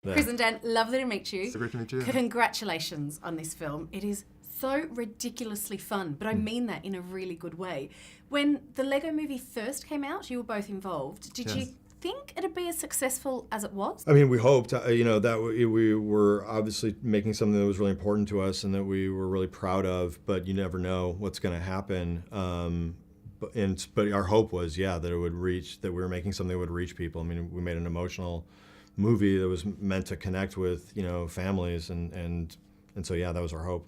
Yeah. Chris and Dan, lovely to meet you. So great to meet you. Congratulations on this film. It is so ridiculously fun, but I mean that in a really good way. When the Lego movie first came out, you were both involved. Did you think it'd be as successful as it was? I mean, we hoped, that we were obviously making something that was really important to us and that we were really proud of, but you never know what's going to happen. But our hope was, that it would reach, that we were making something that would reach people. I mean, we made an emotional movie that was meant to connect with, families, and so, that was our hope.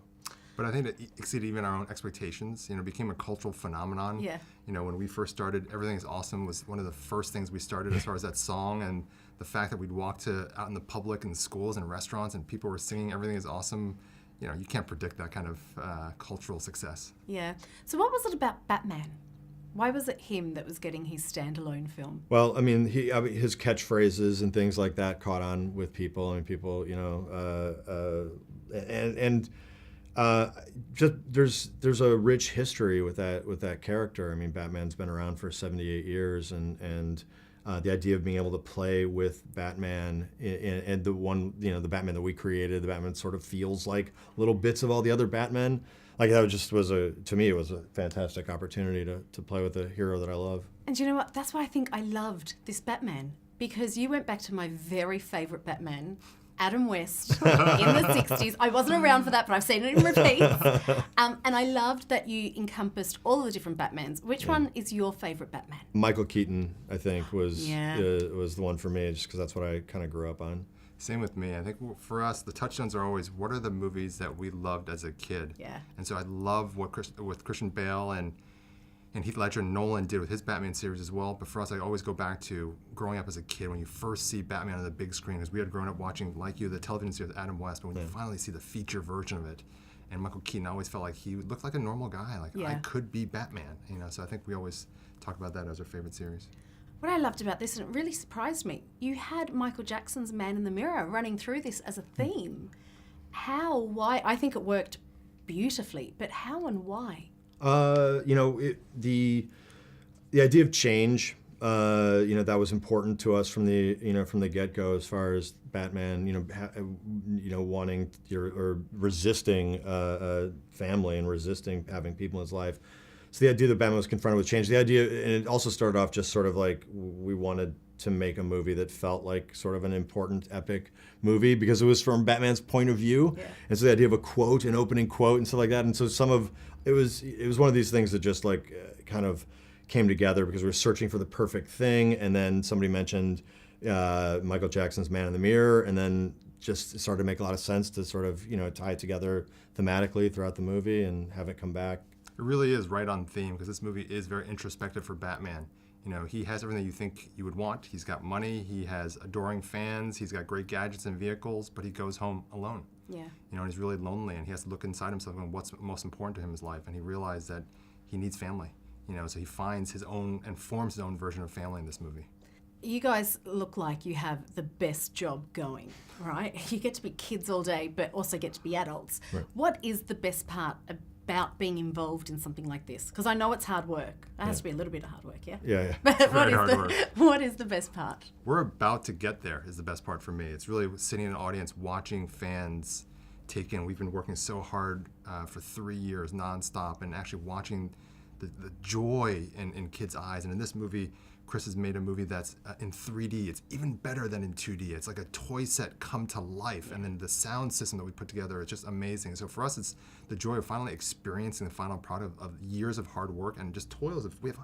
But I think it exceeded even our own expectations. It became a cultural phenomenon. Yeah. When we first started, Everything is Awesome was one of the first things we started as far as that song, and the fact that we'd walk out in the public and schools and restaurants and people were singing Everything is Awesome. You can't predict that kind of cultural success. Yeah. So what was it about Batman? Why was it him that was getting his standalone film? Well, I mean, his catchphrases and things like that caught on with people. I mean, people, just there's a rich history with that character. I mean, Batman's been around for 78 years, and the idea of being able to play with Batman and the one, the Batman that we created, the Batman sort of feels like little bits of all the other Batmen. Like that to me, it was a fantastic opportunity to play with a hero that I love. And you know what? That's why I think I loved this Batman, because you went back to my very favourite Batman, Adam West, in the 60s. I wasn't around for that, but I've seen it in repeats. And I loved that you encompassed all the different Batmans. Which one is your favourite Batman? Michael Keaton, I think, was the one for me, just because that's what I kind of grew up on. Same with me. I think for us, the touchstones are always, what are the movies that we loved as a kid? Yeah. And so I love what with Christian Bale and Heath Ledger and Nolan did with his Batman series as well. But for us, I always go back to growing up as a kid when you first see Batman on the big screen, because we had grown up watching, like you, the television series with Adam West, but when you finally see the feature version of it, and Michael Keaton, I always felt like he looked like a normal guy. Like, I could be Batman, So I think we always talk about that as our favorite series. What I loved about this, and it really surprised me, you had Michael Jackson's Man in the Mirror running through this as a theme. How, why? I think it worked beautifully, but how and why? The idea of change, that was important to us from the get-go, as far as Batman, wanting or resisting family and resisting having people in his life. So the idea that Batman was confronted with change, and it also started off just sort of like we wanted to make a movie that felt like sort of an important, epic movie, because it was from Batman's point of view. Yeah. And so the idea of a quote, an opening quote, and stuff like that. And so it was one of these things that just kind of came together because we were searching for the perfect thing, and then somebody mentioned Michael Jackson's Man in the Mirror, and then just started to make a lot of sense to sort of tie it together thematically throughout the movie and have it come back. It really is right on theme, because this movie is very introspective for Batman. He has everything you think you would want. He's got money, he has adoring fans, he's got great gadgets and vehicles, but he goes home alone. Yeah. And he's really lonely, and he has to look inside himself and what's most important to him in his life, and he realized that he needs family. So he finds his own and forms his own version of family in this movie. You guys look like you have the best job going, right? You get to be kids all day, but also get to be adults. Right. What is the best part about being involved in something like this? Because I know it's hard work. It has to be a little bit of hard work, yeah? Yeah. But what is the best part? We're about to get there is the best part for me. It's really sitting in an audience, watching fans take in. We've been working so hard for 3 years nonstop, and actually watching the joy in kids' eyes. And in this movie, Chris has made a movie that's in 3D. It's even better than in 2D. It's like a toy set come to life. And then the sound system that we put together is just amazing. So for us, it's the joy of finally experiencing the final product of years of hard work and just toils. We have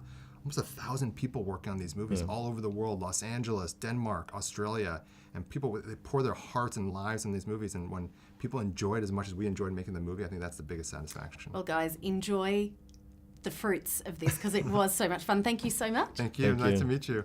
almost 1,000 people working on these movies all over the world, Los Angeles, Denmark, Australia. And people, they pour their hearts and lives in these movies. And when people enjoy it as much as we enjoyed making the movie, I think that's the biggest satisfaction. Well, guys, enjoy the fruits of this, because it was so much fun. Thank you so much. Thank you. Nice to meet you.